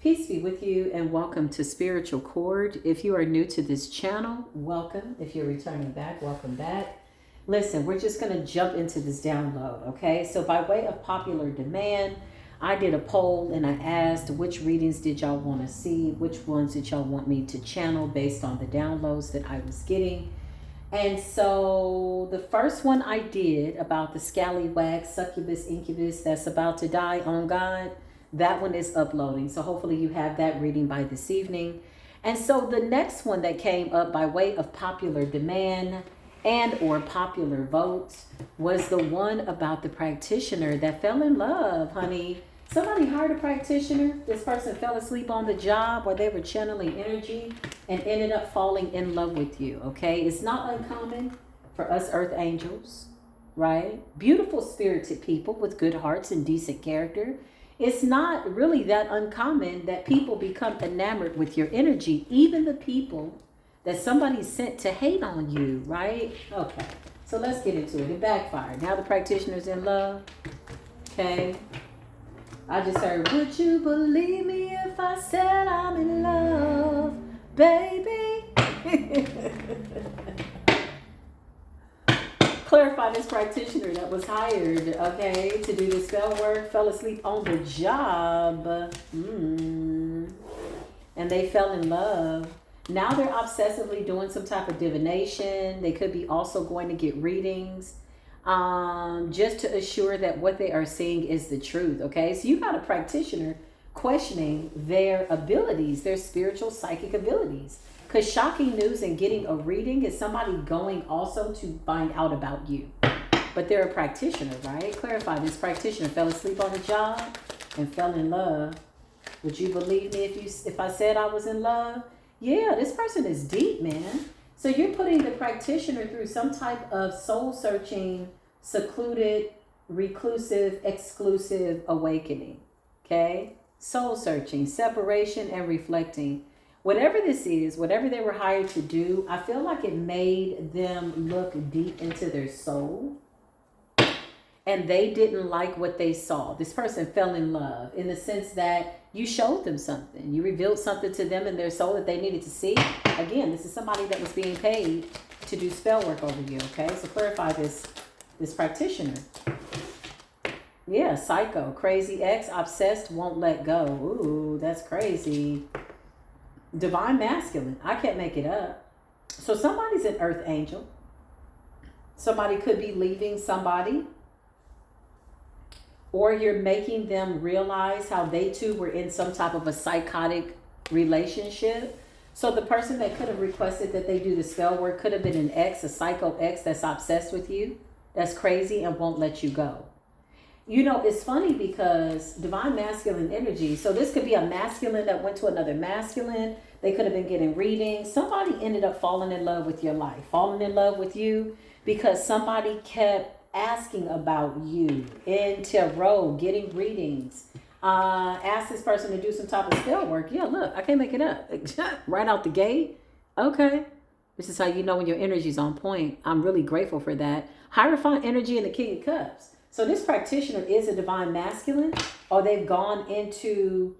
Peace be with you and welcome to Spiritual Chord. If you are new to this channel, welcome. If you're returning back, welcome back. Listen, we're just going to jump into this download, okay? So by way of popular demand, I did a poll and I asked which readings did y'all want to see, which ones did y'all want me to channel based on the downloads that I was getting. And so the first one I did about the scallywag, succubus, incubus that's about to die on God, that one is uploading. So hopefully you have that reading by this evening. And so the next one that came up by way of popular demand and or popular votes was the one about the practitioner that fell in love, honey. Somebody hired a practitioner. This person fell asleep on the job or they were channeling energy and ended up falling in love with you, okay? It's not uncommon for us earth angels, right? Beautiful spirited people with good hearts and decent character. It's not really that uncommon that people become enamored with your energy, even the people that somebody sent to hate on you, right? Okay, so let's get into it. It backfired. Now the practitioner's in love, okay? I just heard, would you believe me if I said I'm in love, baby? Clarify this practitioner that was hired, okay, to do the spell work, fell asleep on the job, and they fell in love. Now they're obsessively doing some type of divination. They could be also going to get readings, just to assure that what they are seeing is the truth, okay? So you got a practitioner questioning their abilities, their spiritual psychic abilities. Because shocking news and getting a reading is somebody going also to find out about you. But they're a practitioner, right? Clarify, this practitioner fell asleep on the job and fell in love. Would you believe me if I said I was in love? Yeah, this person is deep, man. So you're putting the practitioner through some type of soul-searching, secluded, reclusive, exclusive awakening, okay? Soul-searching, separation, and reflecting. Whatever this is, whatever they were hired to do, I feel like it made them look deep into their soul. And they didn't like what they saw. This person fell in love in the sense that you showed them something. You revealed something to them in their soul that they needed to see. Again, this is somebody that was being paid to do spell work over you, okay? So clarify this practitioner. Yeah, psycho, crazy ex, obsessed, won't let go. Ooh, that's crazy. Divine masculine. I can't make it up. So somebody's an earth angel. Somebody could be leaving somebody. Or you're making them realize how they too were in some type of a psychotic relationship. So the person that could have requested that they do the spell work could have been an ex, a psycho ex that's obsessed with you, that's crazy and won't let you go. You know, it's funny because divine masculine energy, so this could be a masculine that went to another masculine. They could have been getting readings. Somebody ended up falling in love with your life, falling in love with you because somebody kept asking about you in tarot, getting readings. Ask this person to do some type of spell work. Yeah, look, I can't make it up. Right out the gate. Okay. This is how you know when your energy's on point. I'm really grateful for that. Hierophant energy and the King of Cups. So this practitioner is a divine masculine, or they've gone into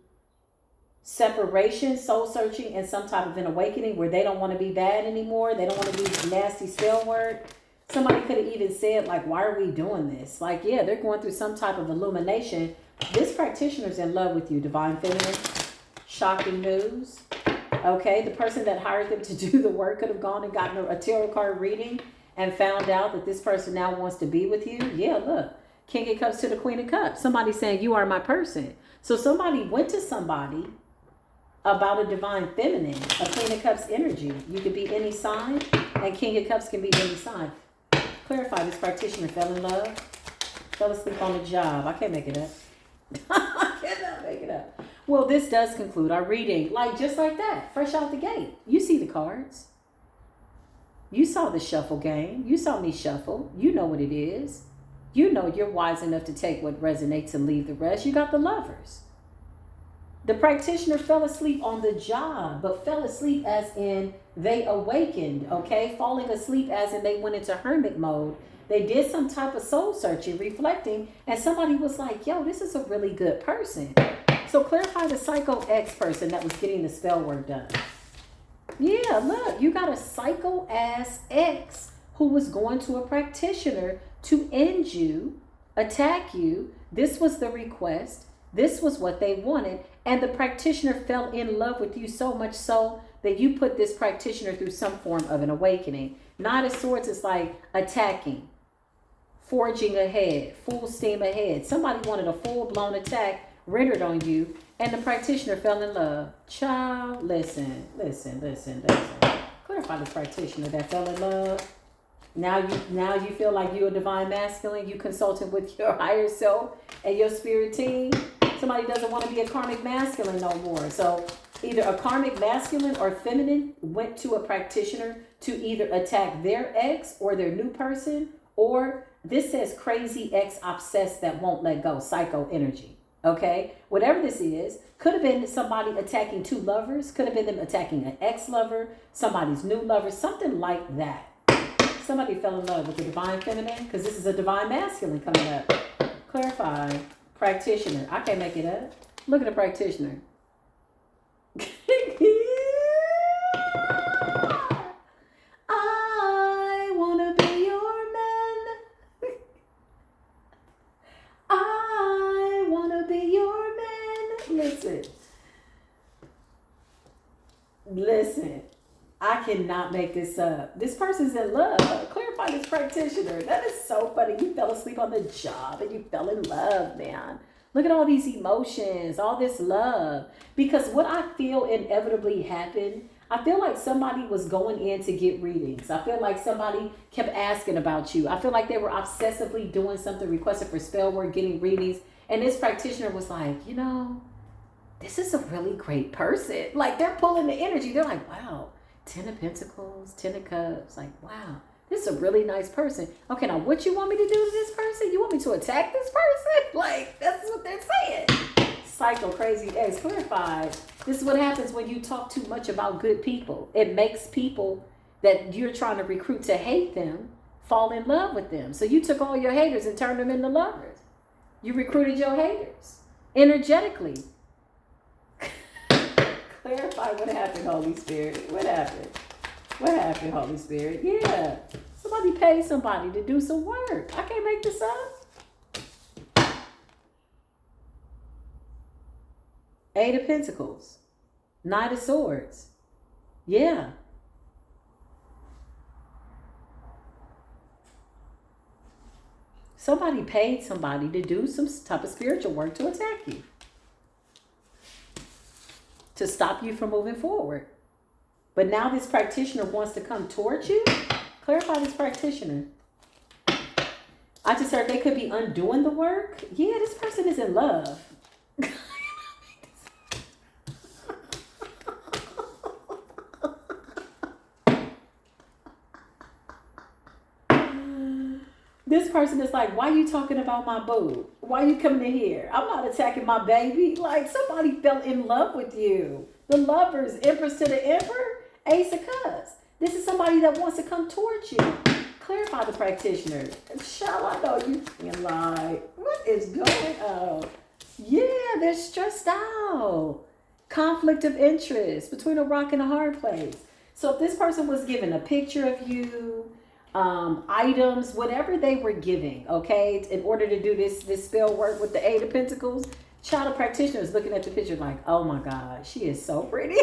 separation, soul searching, and some type of an awakening where they don't want to be bad anymore. They don't want to do nasty spell work. Somebody could have even said, like, why are we doing this? Like, yeah, they're going through some type of illumination. This practitioner's in love with you, divine feminine. Shocking news. Okay, the person that hired them to do the work could have gone and gotten a tarot card reading and found out that this person now wants to be with you. Yeah, look. King of Cups to the Queen of Cups. Somebody saying, you are my person. So somebody went to somebody about a divine feminine, a Queen of Cups energy. You could be any sign, and King of Cups can be any sign. Clarify, this practitioner fell in love, fell asleep on the job. I can't make it up. I cannot make it up. Well, this does conclude our reading. Like, just like that, fresh out the gate. You see the cards. You saw the shuffle game. You saw me shuffle. You know what it is. You know you're wise enough to take what resonates and leave the rest. You got the Lovers. The practitioner fell asleep on the job, but fell asleep as in they awakened, okay? Falling asleep as in they went into hermit mode. They did some type of soul searching, reflecting, and somebody was like, yo, this is a really good person. So clarify the Psycho-Ex person that was getting the spell work done. Yeah, look, you got a psycho-ass ex who was going to a practitioner to end you, attack you. This was the request. This was what they wanted. And the practitioner fell in love with you so much so that you put this practitioner through some form of an awakening. Knight of Swords is like attacking, forging ahead, full steam ahead. Somebody wanted a full-blown attack rendered on you, and the practitioner fell in love. Child, listen. Clarify the practitioner that fell in love. Now you feel like you're a divine masculine. You consulting with your higher self and your spirit team. Somebody doesn't want to be a karmic masculine no more. So either a karmic masculine or feminine went to a practitioner to either attack their ex or their new person, or this says crazy ex obsessed that won't let go, psycho energy. Okay, whatever this is, could have been somebody attacking two lovers, could have been them attacking an ex-lover, somebody's new lover, something like that. Somebody fell in love with the divine feminine, because this is a divine masculine coming up. Clarify. Practitioner. I can't make it up. Look at the practitioner. I want to be your man. I want to be your man. Listen. I cannot make this up. This person's in love. Clarify this practitioner. That is so funny. You fell asleep on the job and you fell in love, man. Look at all these emotions, all this love. Because what I feel inevitably happened, I feel like somebody was going in to get readings. I feel like somebody kept asking about you. I feel like they were obsessively doing something, requested for spell work, getting readings. And this practitioner was like, you know, this is a really great person. Like, they're pulling the energy. They're like, wow. 10 of Pentacles, 10 of Cups. Like, wow, this is a really nice person. Okay, now what you want me to do to this person? You want me to attack this person? Like, that's what they're saying. Psycho, crazy ex. Clarified. This is what happens when you talk too much about good people. It makes people that you're trying to recruit to hate them fall in love with them. So you took all your haters and turned them into lovers. You recruited your haters energetically. Clarify what happened, Holy Spirit. What happened? What happened, Holy Spirit? Yeah. Somebody paid somebody to do some work. I can't make this up. 8 of Pentacles. Knight of Swords. Yeah. Somebody paid somebody to do some type of spiritual work to attack you, to stop you from moving forward. But now this practitioner wants to come towards you. Clarify this practitioner. I just heard they could be undoing the work. Yeah, this person is in love. This person is like, why are you talking about my boo? Why are you coming in here? I'm not attacking my baby. Like, somebody fell in love with you. The lovers, Empress to the Emperor, Ace of Cups. This is somebody that wants to come towards you. Clarify the practitioner. Shall I know you feel like, what is going on? Yeah, they're stressed out. Conflict of interest between a rock and a hard place. So if this person was given a picture of you, items, whatever they were giving, okay, in order to do this spell work with the 8 of Pentacles, child practitioner is looking at the picture like, oh my God, she is so pretty.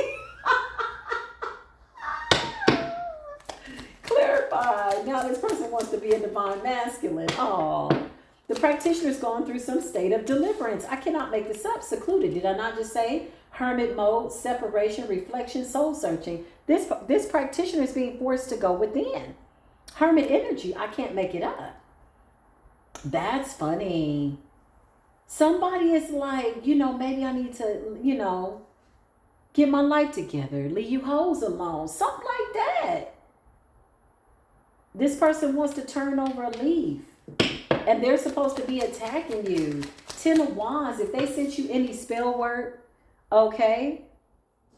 Clarify. Now this person wants to be a divine masculine. Oh, the practitioner's going through some state of deliverance. I cannot make this up. Secluded. Did I not just say hermit mode, separation, reflection, soul searching? This practitioner is being forced to go within. Hermit energy. I can't make it up. That's funny. Somebody is like, you know, maybe I need to, you know, get my life together. Leave you hoes alone. Something like that. This person wants to turn over a leaf. And they're supposed to be attacking you. 10 of Wands. If they sent you any spell work, okay,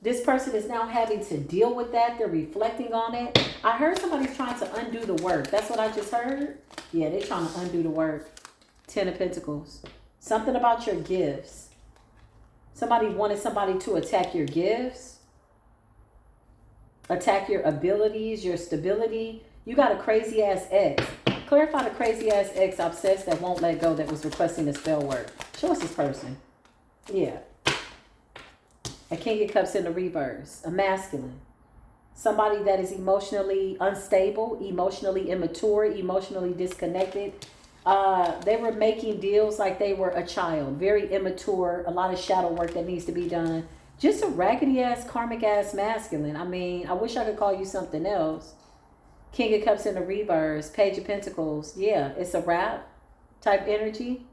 this person is now having to deal with that. They're reflecting on it. I heard somebody's trying to undo the work. That's what I just heard. Yeah, they're trying to undo the work. 10 of Pentacles. Something about your gifts. Somebody wanted somebody to attack your gifts, attack your abilities, your stability. You got a crazy ass ex. Clarify the crazy ass ex obsessed that won't let go, that was requesting a spell work. Show us this person. Yeah. A King of Cups in the reverse. A masculine. Somebody that is emotionally unstable, emotionally immature, emotionally disconnected. They were making deals like they were a child. Very immature. A lot of shadow work that needs to be done. Just a raggedy ass, karmic ass masculine. I mean, I wish I could call you something else. King of Cups in the reverse. Page of Pentacles. Yeah, it's a wrap type energy.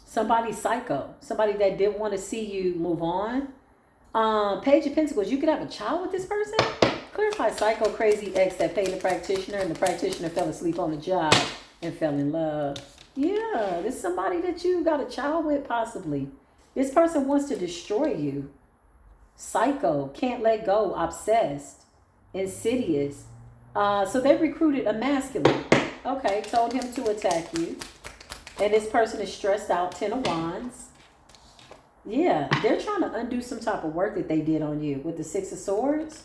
Somebody psycho. Somebody that didn't want to see you move on. Page of Pentacles. You could have a child with this person. Clarify psycho crazy ex that paid the practitioner and the practitioner fell asleep on the job and fell in love. Yeah, this is somebody that you got a child with possibly. This person wants to destroy you. Psycho, can't let go, obsessed, insidious. So they recruited a masculine. Okay, told him to attack you. And this person is stressed out, 10 of Wands. Yeah, they're trying to undo some type of work that they did on you with the 6 of Swords.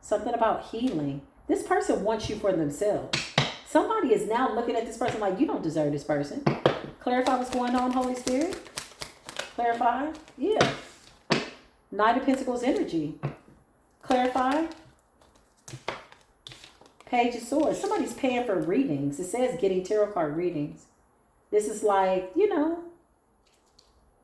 Something about healing. This person wants you for themselves. Somebody is now looking at this person like, you don't deserve this person. Clarify what's going on, Holy Spirit. Clarify. Yeah. Knight of Pentacles energy. Clarify. Page of Swords. Somebody's paying for readings. It says getting tarot card readings. This is like, you know,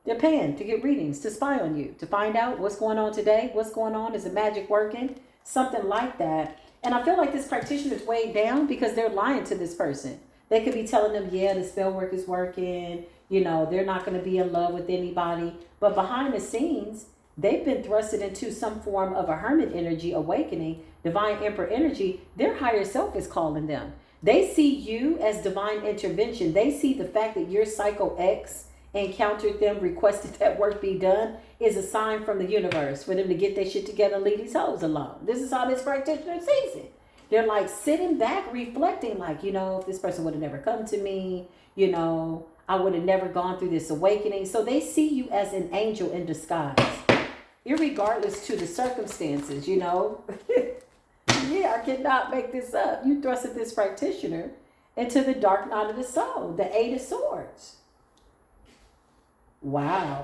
they're paying to get readings, to spy on you, to find out what's going on today, what's going on, is the magic working, something like that. And I feel like this practitioner is weighed down because they're lying to this person. They could be telling them, yeah, the spell work is working, you know, they're not going to be in love with anybody. But behind the scenes, they've been thrusted into some form of a hermit energy awakening, divine emperor energy. Their higher self is calling them. They see you as divine intervention. They see the fact that your psycho ex encountered them, requested that work be done, is a sign from the universe for them to get their shit together and leave these hoes alone. This is how this practitioner sees it. They're like sitting back, reflecting like, you know, if this person would have never come to me, you know, I would have never gone through this awakening. So they see you as an angel in disguise, irregardless to the circumstances, you know. Yeah, I cannot make this up. You thrusted this practitioner into the dark night of the soul, the 8 of Swords. Wow.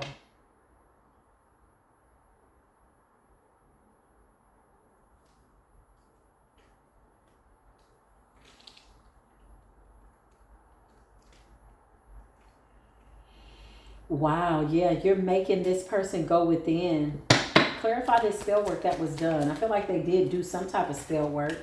Wow, yeah, you're making this person go within. Clarify this spell work that was done. I feel like they did do some type of spell work.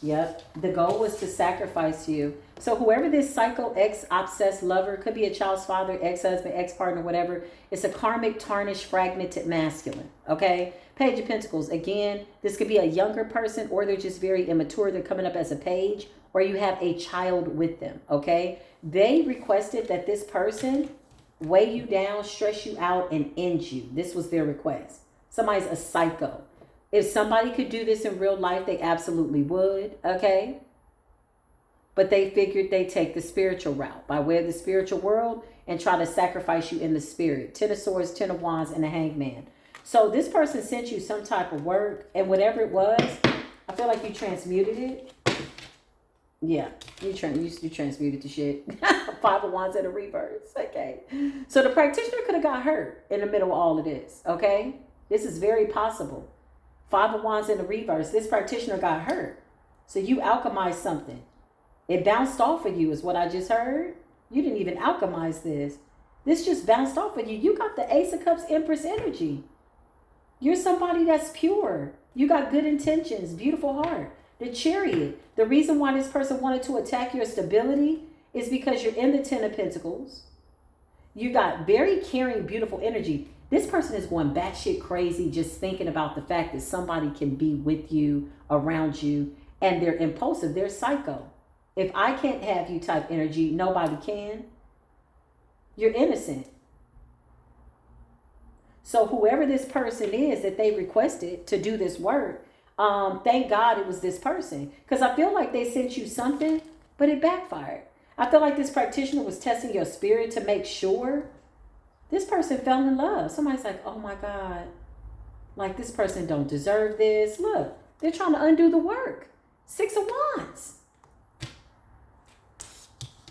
Yep. The goal was to sacrifice you. So whoever this psycho ex obsessed lover, could be a child's father, ex-husband, ex-partner, whatever. It's a karmic, tarnished, fragmented masculine. Okay. Page of Pentacles. Again, this could be a younger person, or they're just very immature. They're coming up as a page, or you have a child with them. Okay. They requested that this person weigh you down, stress you out, and end you. This was their request. Somebody's a psycho. If somebody could do this in real life, they absolutely would, okay? But they figured they'd take the spiritual route by way of the spiritual world and try to sacrifice you in the spirit. 10 of Swords, 10 of Wands, and a Hangman. So this person sent you some type of work, and whatever it was, I feel like you transmuted it. Yeah, you transmuted the shit. 5 of Wands in a reverse, okay? So the practitioner could have got hurt in the middle of all of this, okay? This is very possible. 5 of Wands in the reverse. This practitioner got hurt. So you alchemized something. It bounced off of you is what I just heard. You didn't even alchemize this. This just bounced off of you. You got the Ace of Cups Empress energy. You're somebody that's pure. You got good intentions, beautiful heart. The Chariot. The reason why this person wanted to attack your stability is because you're in the 10 of Pentacles. You got very caring, beautiful energy. This person is going batshit crazy just thinking about the fact that somebody can be with you, around you, and they're impulsive. They're psycho. If I can't have you type energy, nobody can. You're innocent. So whoever this person is that they requested to do this work, thank God it was this person. Because I feel like they sent you something, but it backfired. I feel like this practitioner was testing your spirit to make sure this person fell in love. Somebody's like, oh my God, like this person don't deserve this. Look, they're trying to undo the work. 6 of Wands.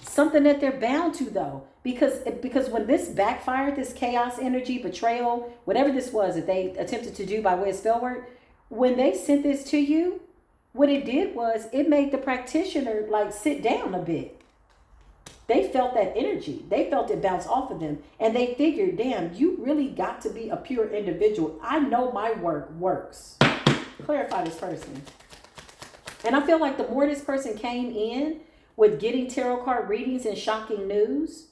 Something that they're bound to though. Because when this backfired, this chaos energy, betrayal, whatever this was that they attempted to do by way of spell work, when they sent this to you, what it did was it made the practitioner like sit down a bit. They felt that energy. They felt it bounce off of them. And they figured, damn, you really got to be a pure individual. I know my work works. Clarify this person. And I feel like the more this person came in with getting tarot card readings and shocking news,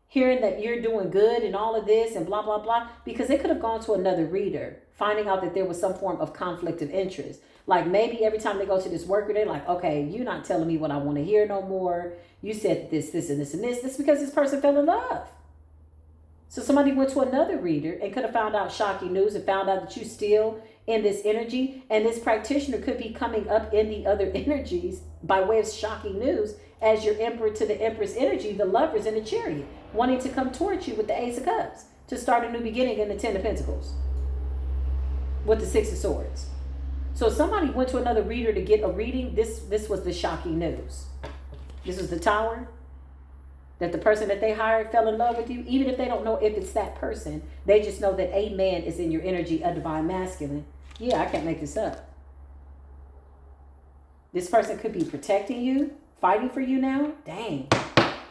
hearing that you're doing good and all of this and blah, blah, blah, because they could have gone to another reader, finding out that there was some form of conflict of interest. Like maybe every time they go to this worker, they're like, okay, you're not telling me what I want to hear no more. You said this, this, and this, and this. This is because this person fell in love. So somebody went to another reader and could have found out shocking news and found out that you still in this energy. And this practitioner could be coming up in the other energies by way of shocking news as your emperor to the empress energy, the lovers in the chariot, wanting to come towards you with the Ace of Cups to start a new beginning in the 10 of Pentacles with the 6 of Swords. So somebody went to another reader to get a reading. This was the shocking news. This was the Tower. That the person that they hired fell in love with you. Even if they don't know if it's that person, they just know that a man is in your energy, a divine masculine. Yeah, I can't make this up. This person could be protecting you, fighting for you now. Dang.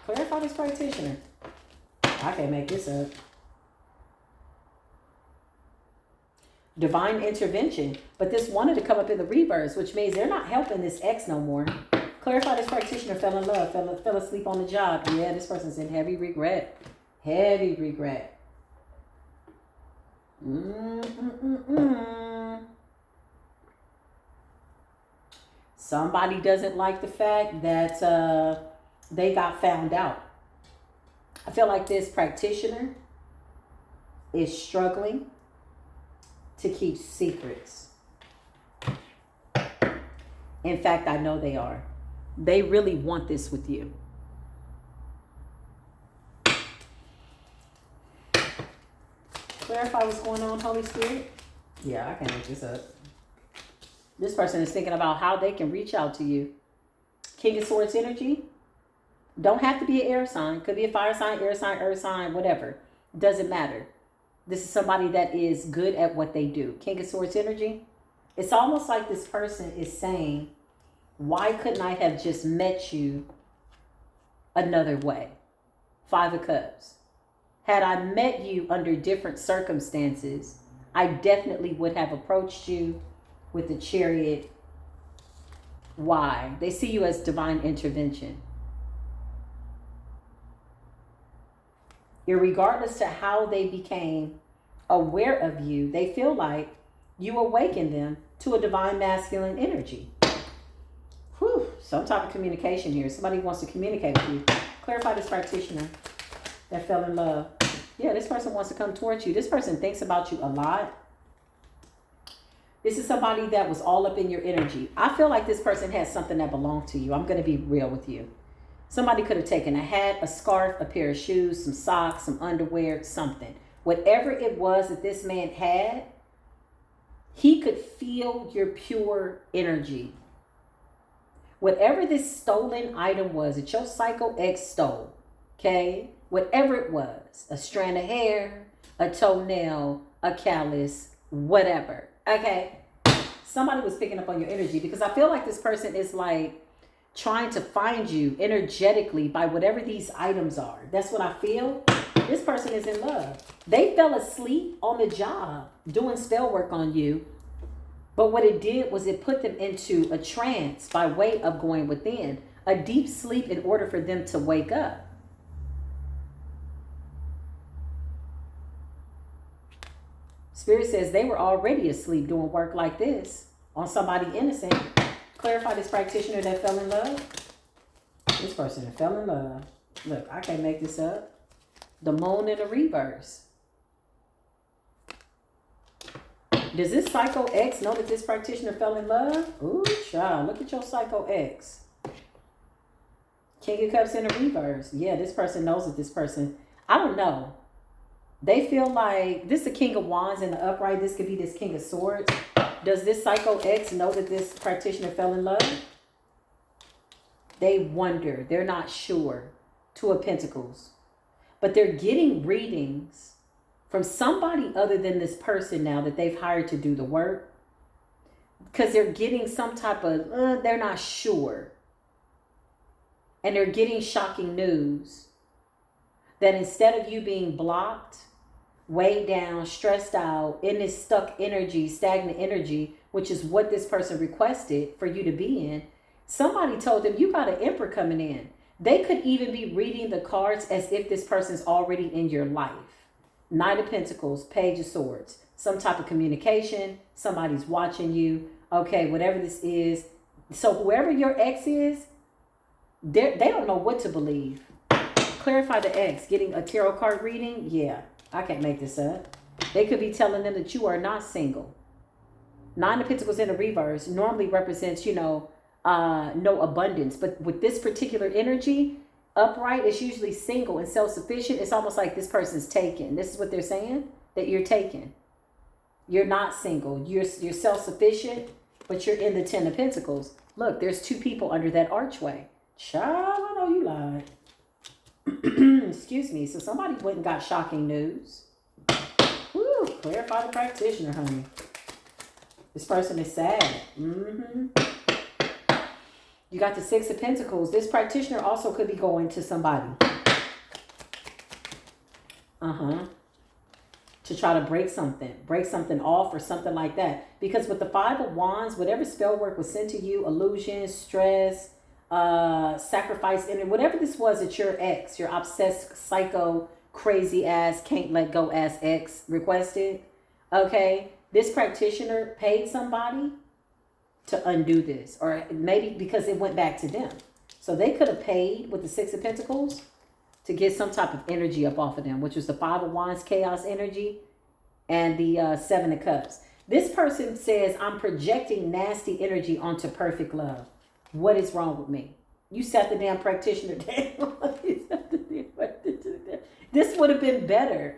Clarify this practitioner. I can't make this up. Divine intervention. But this wanted to come up in the reverse, which means they're not helping this ex no more. Clarify this practitioner fell in love, fell asleep on the job. Yeah, this person's in heavy regret. Heavy regret. Somebody doesn't like the fact that they got found out. I feel like this practitioner is struggling to keep secrets. In fact, I know they are. They really want this with you. Clarify what's going on, Holy Spirit. Yeah, I can't make this up. This person is thinking about how they can reach out to you. King of Swords energy. Don't have to be an air sign. Could be a fire sign, air sign, earth sign, whatever. Doesn't matter. This is somebody that is good at what they do. King of Swords energy. It's almost like this person is saying, why couldn't I have just met you another way? 5 of Cups. Had I met you under different circumstances, I definitely would have approached you with the Chariot. Why? They see you as divine intervention. Irregardless to how they became aware of you, they feel like you awakened them to a divine masculine energy. Whew, some type of communication here. Somebody wants to communicate with you. Clarify this practitioner that fell in love. Yeah, this person wants to come towards you. This person thinks about you a lot. This is somebody that was all up in your energy. I feel like this person has something that belonged to you. I'm going to be real with you. Somebody could have taken a hat, a scarf, a pair of shoes, some socks, some underwear, something. Whatever it was that this man had, he could feel your pure energy. Whatever this stolen item was that your Pyscho-Ex stole, okay? Whatever it was, a strand of hair, a toenail, a callus, whatever, okay? Somebody was picking up on your energy because I feel like this person is like trying to find you energetically by whatever these items are. That's what I feel. This person is in love. They fell asleep on the job doing spell work on you. But what it did was it put them into a trance by way of going within, a deep sleep in order for them to wake up. Spirit says they were already asleep doing work like this on somebody innocent. Clarify this practitioner that fell in love. This person that fell in love. Look, I can't make this up. The moon in the reverse. Does this Pyscho-Ex know that this practitioner fell in love? Ooh, child, look at your Pyscho-Ex. King of Cups in the reverse. Yeah, this person knows that this person, I don't know. They feel like this is the King of Wands in the upright. This could be this King of Swords. Does this Psycho-Ex know that this practitioner fell in love? They wonder. They're not sure. Two of Pentacles. But they're getting readings from somebody other than this person now that they've hired to do the work. Because they're getting some type of, they're not sure. And they're getting shocking news that instead of you being blocked, weighed down, stressed out, in this stuck energy, stagnant energy, which is what this person requested for you to be in, somebody told them you got an emperor coming in. They could even be reading the cards as if this person's already in your life. Knight of Pentacles, Page of Swords, some type of communication, somebody's watching you, okay, whatever this is. So whoever your ex is, they don't know what to believe. Clarify the ex, getting a tarot card reading, yeah. I can't make this up. They could be telling them that you are not single. Nine of Pentacles in the reverse normally represents, no abundance. But with this particular energy, upright is usually single and self-sufficient. It's almost like this person's taken. This is what they're saying, that you're taken. You're not single. You're self-sufficient, but you're in the Ten of Pentacles. Look, there's two people under that archway. Child, I know you lied. Excuse me. So somebody went and got shocking news. Woo, clarify the practitioner, honey. This person is sad. You got the Six of Pentacles. This practitioner also could be going to somebody. To try to break something off or something like that. Because with the Five of Wands, whatever spell work was sent to you, illusion, stress, sacrifice, and whatever this was that your ex, your obsessed, psycho, crazy ass, can't let go ass ex requested, okay, this practitioner paid somebody to undo this, or maybe because it went back to them. So they could have paid with the Six of Pentacles to get some type of energy up off of them, which was the Five of Wands, chaos energy, and the Seven of Cups. This person says, I'm projecting nasty energy onto perfect love. What is wrong with me? You sat the damn practitioner down. This would have been better,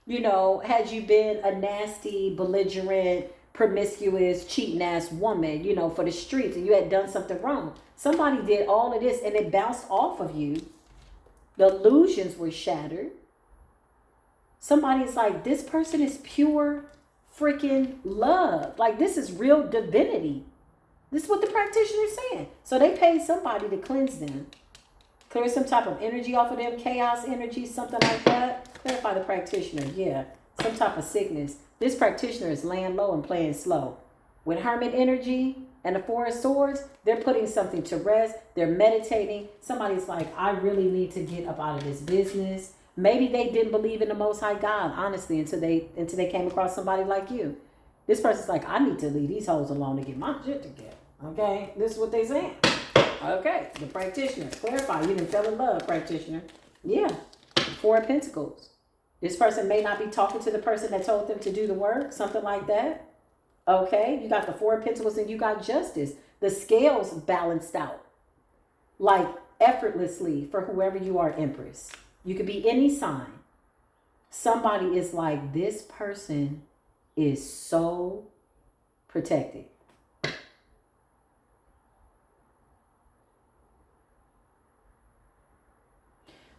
had you been a nasty, belligerent, promiscuous, cheating ass woman, for the streets, and you had done something wrong. Somebody did all of this and it bounced off of you. The illusions were shattered. Somebody's like, this person is pure freaking love. Like, this is real divinity. This is what the practitioner is saying. So they paid somebody to cleanse them. Clear some type of energy off of them. Chaos energy, something like that. Clarify the practitioner. Yeah. Some type of sickness. This practitioner is laying low and playing slow. With Hermit energy and the Four of Swords, they're putting something to rest. They're meditating. Somebody's like, I really need to get up out of this business. Maybe they didn't believe in the Most High God, honestly, until they came across somebody like you. This person's like, I need to leave these hoes alone to get my shit together. Okay, this is what they saying. Okay, the practitioner. Clarify, you didn't fell in love, practitioner. Yeah, Four of Pentacles. This person may not be talking to the person that told them to do the work, something like that. Okay, you got the Four of Pentacles and you got Justice. The scales balanced out, like effortlessly for whoever you are, Empress. You could be any sign. Somebody is like, this person is so protected.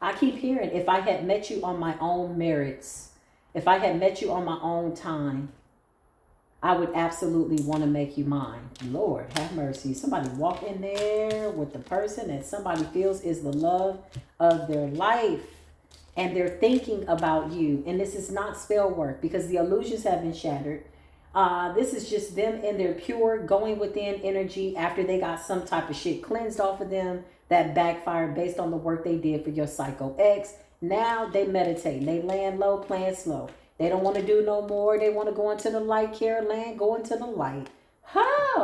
I keep hearing, if I had met you on my own merits, if I had met you on my own time, I would absolutely want to make you mine. Lord, have mercy. Somebody walk in there with the person that somebody feels is the love of their life. And they're thinking about you. And this is not spell work because the illusions have been shattered. This is just them in their pure going within energy after they got some type of shit cleansed off of them that backfired based on the work they did for your Psycho-Ex. Now they meditate. They laying low, playing slow. They don't want to do no more. They want to go into the light, Caroline. Go into the light. How?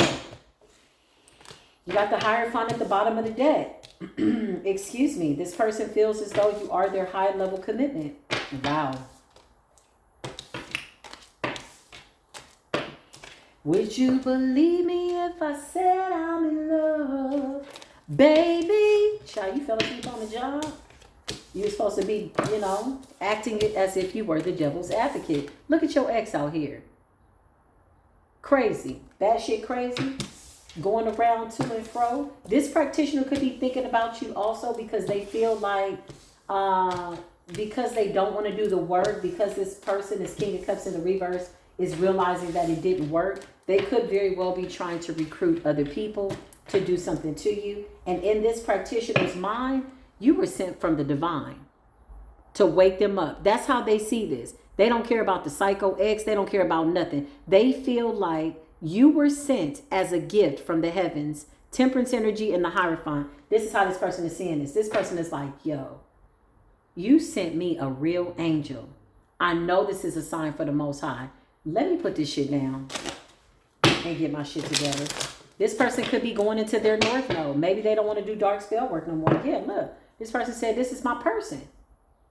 You got the Hierophant at the bottom of the deck. Excuse me. This person feels as though you are their high level commitment. Wow. Would you believe me if I said I'm in love? Baby, child, you fell asleep on the job. You were supposed to be, acting it as if you were the devil's advocate. Look at your ex out here. Crazy. That shit crazy. Going around to and fro. This practitioner could be thinking about you also because they feel like, because they don't want to do the work, because this person, this King of Cups in the reverse, is realizing that it didn't work. They could very well be trying to recruit other people to do something to you. And in this practitioner's mind, you were sent from the divine to wake them up. That's how they see this. They don't care about the Pyscho-Ex. They don't care about nothing. They feel like you were sent as a gift from the heavens, temperance energy and the Hierophant. This is how this person is seeing this. This person is like, yo, you sent me a real angel. I know this is a sign for the Most High. Let me put this shit down and get my shit together. This person could be going into their north node. Maybe they don't want to do dark spell work no more. Yeah, look. This person said, this is my person.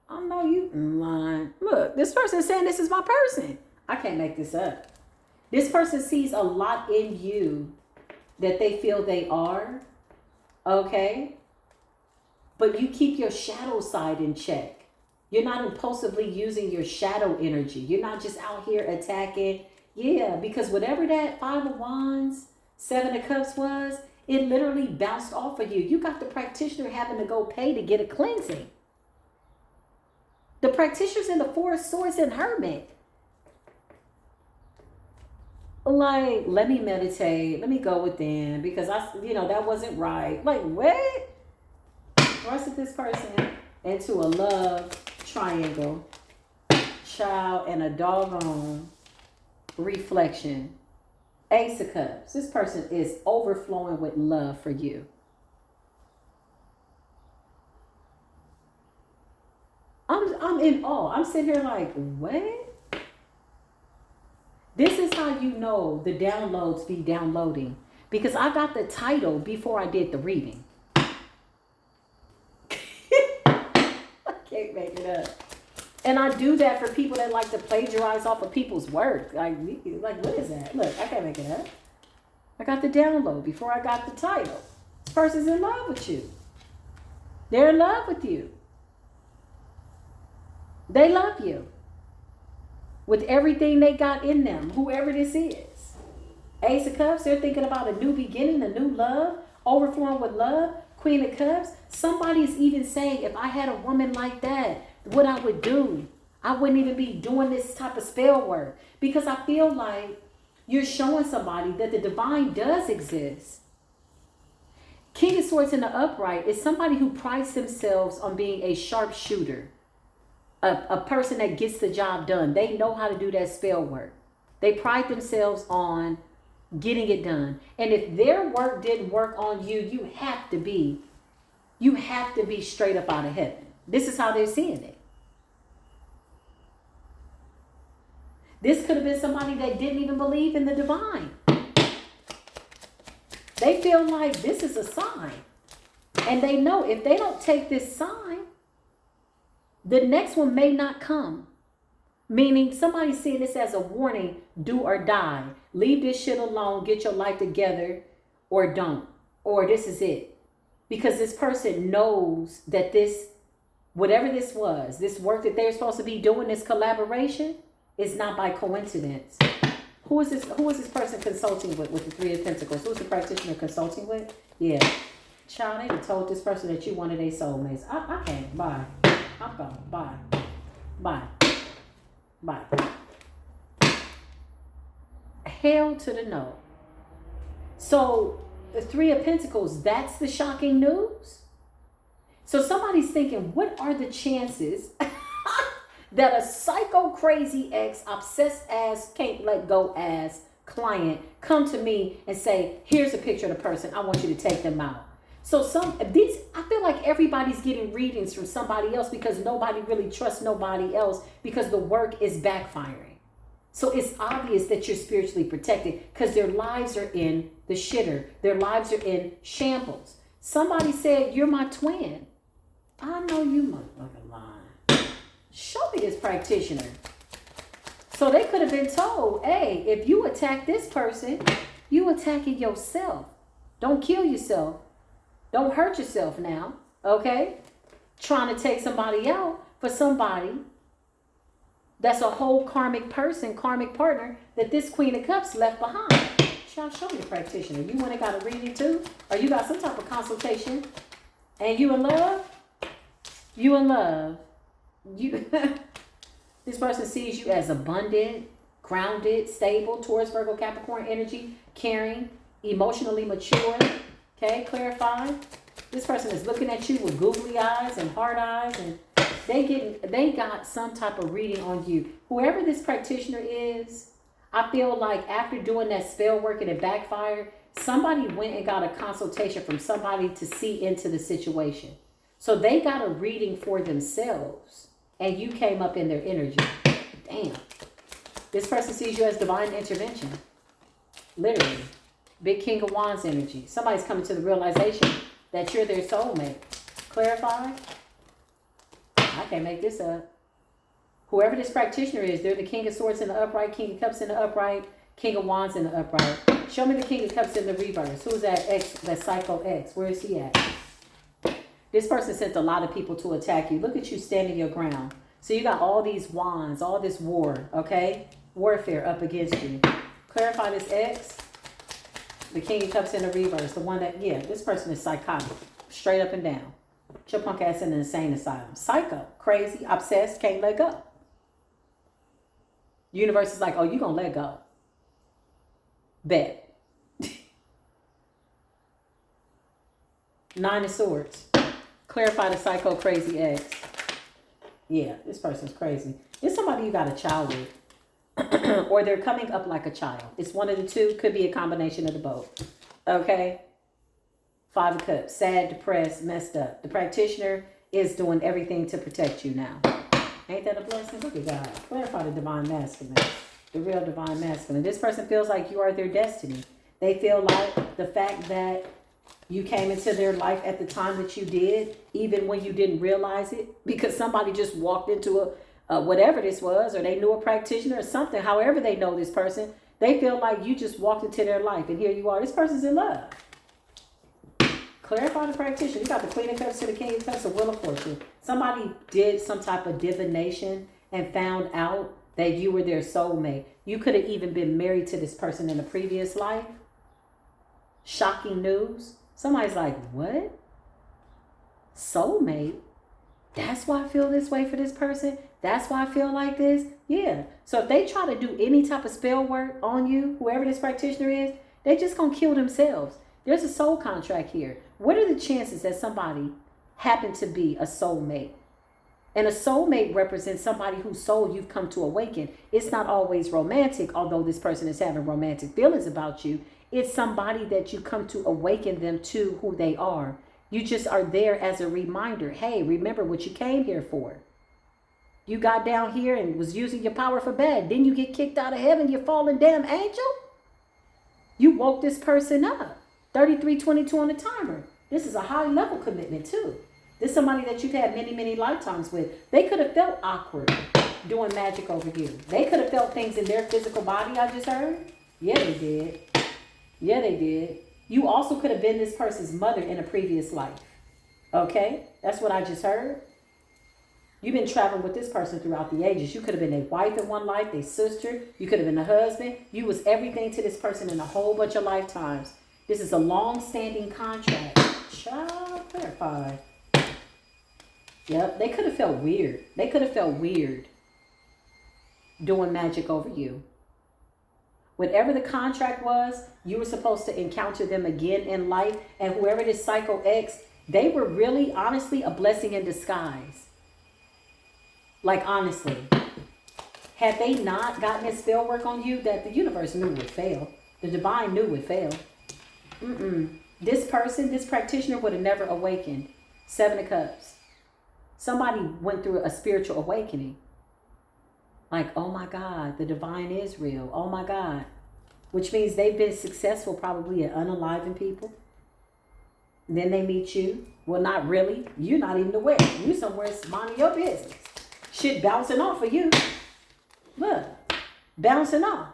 I know you lying. Look, this person is saying this is my person. I can't make this up. This person sees a lot in you that they feel they are. Okay? But you keep your shadow side in check. You're not impulsively using your shadow energy. You're not just out here attacking. Yeah, because whatever that 5 of Wands, 7 of Cups was, it literally bounced off of you. You got the practitioner having to go pay to get a cleansing. The practitioner's in the 4 of Swords and Hermit. Like, let me meditate. Let me go within because that wasn't right. Like, what? Thrusted this person into a love triangle, child, and a doggone reflection. Ace of Cups. This person is overflowing with love for you. I'm in awe. I'm sitting here like, what? This is how you know the downloads be downloading. Because I got the title before I did the reading. I can't make it up. And I do that for people that like to plagiarize off of people's work. Like what is that? Look, I can't make it up. I got the download before I got the title. This person's in love with you. They're in love with you. They love you. With everything they got in them, whoever this is. Ace of Cups, they're thinking about a new beginning, a new love, overflowing with love. Queen of Cups, somebody's even saying, if I had a woman like that, what I would do, I wouldn't even be doing this type of spell work. Because I feel like you're showing somebody that the divine does exist. King of Swords in the upright is somebody who prides themselves on being a sharpshooter. A person that gets the job done. They know how to do that spell work. They pride themselves on getting it done. And if their work didn't work on you, you have to be straight up out of heaven. This is how they're seeing it. This could have been somebody that didn't even believe in the divine. They feel like this is a sign. And they know if they don't take this sign, the next one may not come. Meaning somebody's seeing this as a warning, do or die. Leave this shit alone, get your life together, or don't. Or this is it. Because this person knows that this, whatever this was, this work that they're supposed to be doing, this collaboration, is not by coincidence. Who is this person consulting with the 3 of Pentacles? Who's the practitioner consulting with? Yeah. Child, they told this person that you wanted their soulmates. I can't. Bye. I'm gone. Bye. Bye. Bye. Hell to the no. So the 3 of Pentacles, that's the shocking news. So somebody's thinking, what are the chances that a psycho crazy ex, obsessed ass, can't let go ass client come to me and say, here's a picture of the person. I want you to take them out. So I feel like everybody's getting readings from somebody else because nobody really trusts nobody else because the work is backfiring. So it's obvious that you're spiritually protected because their lives are in the shitter. Their lives are in shambles. Somebody said, you're my twin. I know you motherfucking lying. Show me this practitioner. So they could have been told, hey, if you attack this person, you attacking yourself. Don't kill yourself. Don't hurt yourself now, okay? Trying to take somebody out for somebody that's a whole karmic person, karmic partner that this Queen of Cups left behind. Y'all show me the practitioner. You went and got a reading too? Or you got some type of consultation? And you in love? You in love. You This person sees you as abundant, grounded, stable, Taurus, Virgo, Capricorn energy, caring, emotionally mature. Okay, clarify. This person is looking at you with googly eyes and hard eyes, and they got some type of reading on you. Whoever this practitioner is, I feel like after doing that spell work and it backfired, somebody went and got a consultation from somebody to see into the situation. So they got a reading for themselves, and you came up in their energy. Damn. This person sees you as divine intervention. Literally. Big King of Wands energy. Somebody's coming to the realization that you're their soulmate. Clarify? I can't make this up. Whoever this practitioner is, they're the King of Swords in the upright, King of Cups in the upright, King of Wands in the upright. Show me the King of Cups in the reverse. Who's that X, that Psycho-Ex? Where is he at? This person sent a lot of people to attack you. Look at you standing your ground. So you got all these wands, all this war, okay? Warfare up against you. Clarify this X. The King of Cups in the reverse. The one that, yeah, this person is psychotic. Straight up and down. Put your punk ass in an insane asylum. Psycho. Crazy. Obsessed. Can't let go. Universe is like, oh, you gonna let go. Bet. Nine of Swords. Clarify the psycho crazy X. Yeah, this person's crazy. It's somebody you got a child with. Or they're coming up like a child. It's one of the two. Could be a combination of the both. Okay? Five of Cups. Sad, depressed, messed up. The practitioner is doing everything to protect you now. Ain't that a blessing? Look at God. Clarify the divine masculine. The real divine masculine. This person feels like you are their destiny. They feel like the fact that you came into their life at the time that you did, even when you didn't realize it, because somebody just walked into whatever this was, or they knew a practitioner or something, however they know this person, they feel like you just walked into their life and here you are. This person's in love. Clarify the practitioner. You got the Queen of Cups to the King of Cups, the Wheel of Fortune. Somebody did some type of divination and found out that you were their soulmate. You could have even been married to this person in a previous life. Shocking news. Somebody's like, what? Soulmate? That's why I feel this way for this person? That's why I feel like this? Yeah. So if they try to do any type of spell work on you, whoever this practitioner is, they just gonna kill themselves. There's a soul contract here. What are the chances that somebody happened to be a soulmate? And a soulmate represents somebody whose soul you've come to awaken. It's not always romantic, although this person is having romantic feelings about you. It's somebody that you come to awaken them to who they are. You just are there as a reminder. Hey, remember what you came here for. You got down here and was using your power for bad. Then you get kicked out of heaven. You're fallen damn angel. You woke this person up. 3322 on the timer. This is a high level commitment too. This is somebody that you've had many, many lifetimes with. They could have felt awkward doing magic over you. They could have felt things in their physical body, I just heard. Yeah, they did. Yeah, they did. You also could have been this person's mother in a previous life. Okay? That's what I just heard. You've been traveling with this person throughout the ages. You could have been a wife in one life, a sister. You could have been a husband. You was everything to this person in a whole bunch of lifetimes. This is a long-standing contract. Child, clarify. Yep, they could have felt weird. They could have felt weird doing magic over you. Whatever the contract was, you were supposed to encounter them again in life. And whoever this Psycho-Ex, they were really, honestly, a blessing in disguise. Like, honestly. Had they not gotten this spell work on you that the universe knew would fail, the divine knew would fail, this person, this practitioner would have never awakened. Seven of Cups. Somebody went through a spiritual awakening. Like, oh my God, the divine is real. Oh my God. Which means they've been successful probably at unaliving people. Then they meet you. Well, not really. You're not even aware. You somewhere minding your business. Shit bouncing off of you. Look, bouncing off.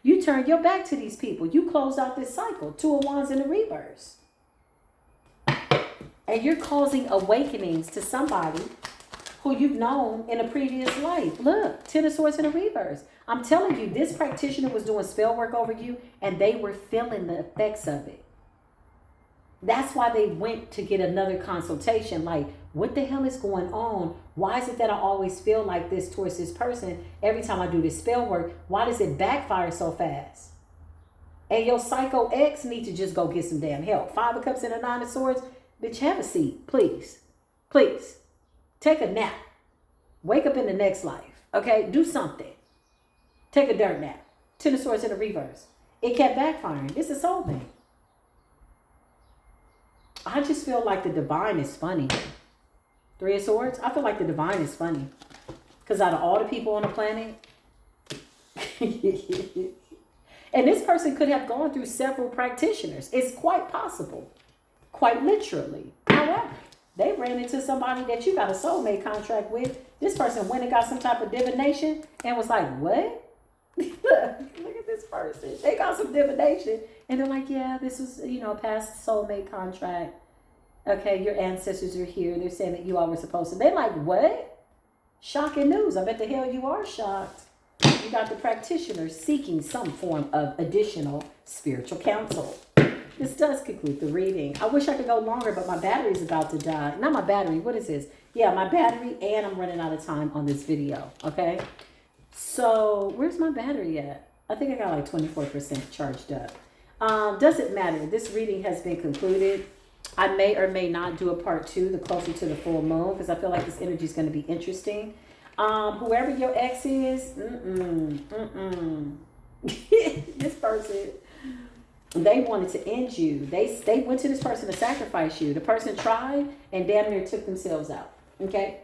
You turn your back to these people. You close out this cycle. Two of Wands in the reverse. And you're causing awakenings to somebody who you've known in a previous life. Look, Ten of Swords in the reverse. I'm telling you, this practitioner was doing spell work over you and they were feeling the effects of it. That's why they went to get another consultation. Like, what the hell is going on? Why is it that I always feel like this towards this person every time I do this spell work? Why does it backfire so fast? And your Psycho-Ex need to just go get some damn help. Five of Cups and a Nine of Swords. Bitch, have a seat, please. Please. Take a nap. Wake up in the next life. Okay? Do something. Take a dirt nap. Ten of Swords in the reverse. It kept backfiring. This is soul thing. I just feel like the divine is funny. Three of Swords. I feel like the divine is funny. Because out of all the people on the planet, and this person could have gone through several practitioners. It's quite possible. Quite literally. However, they ran into somebody that you got a soulmate contract with. This person went and got some type of divination and was like, what? Look at this person. They got some divination. And they're like, yeah, this was, past soulmate contract. Okay, your ancestors are here. They're saying that you all were supposed to. They're like, what? Shocking news. I bet the hell you are shocked. You got the practitioner seeking some form of additional spiritual counsel. This does conclude the reading. I wish I could go longer, but my battery's about to die. Not my battery. What is this? Yeah, my battery, and I'm running out of time on this video. Okay? So, where's my battery at? I think I got like 24% charged up. Doesn't matter. This reading has been concluded. I may or may not do a part 2 the closer to the full moon because I feel like this energy is going to be interesting. Whoever your ex is, this person, they wanted to end you. They went to this person to sacrifice you. The person tried and damn near took themselves out. Okay?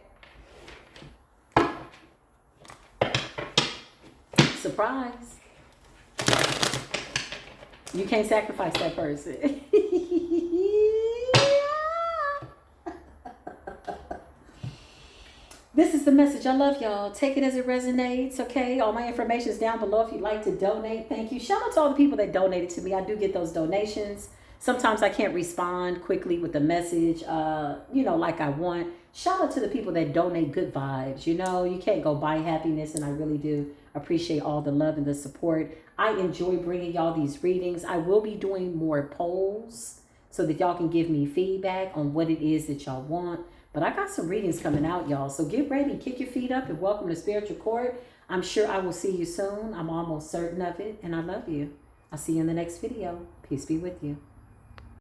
Surprise. You can't sacrifice that person. This is the message. I love y'all. Take it as it resonates, okay? All my information is down below if you'd like to donate. Thank you. Shout out to all the people that donated to me. I do get those donations. Sometimes I can't respond quickly with the message, like I want. Shout out to the people that donate good vibes. You can't go buy happiness, and I really do appreciate all the love and the support. I enjoy bringing y'all these readings. I will be doing more polls so that y'all can give me feedback on what it is that y'all want. But I got some readings coming out, y'all. So get ready, kick your feet up, and welcome to Spiritual Court. I'm sure I will see you soon. I'm almost certain of it, and I love you. I'll see you in the next video. Peace be with you.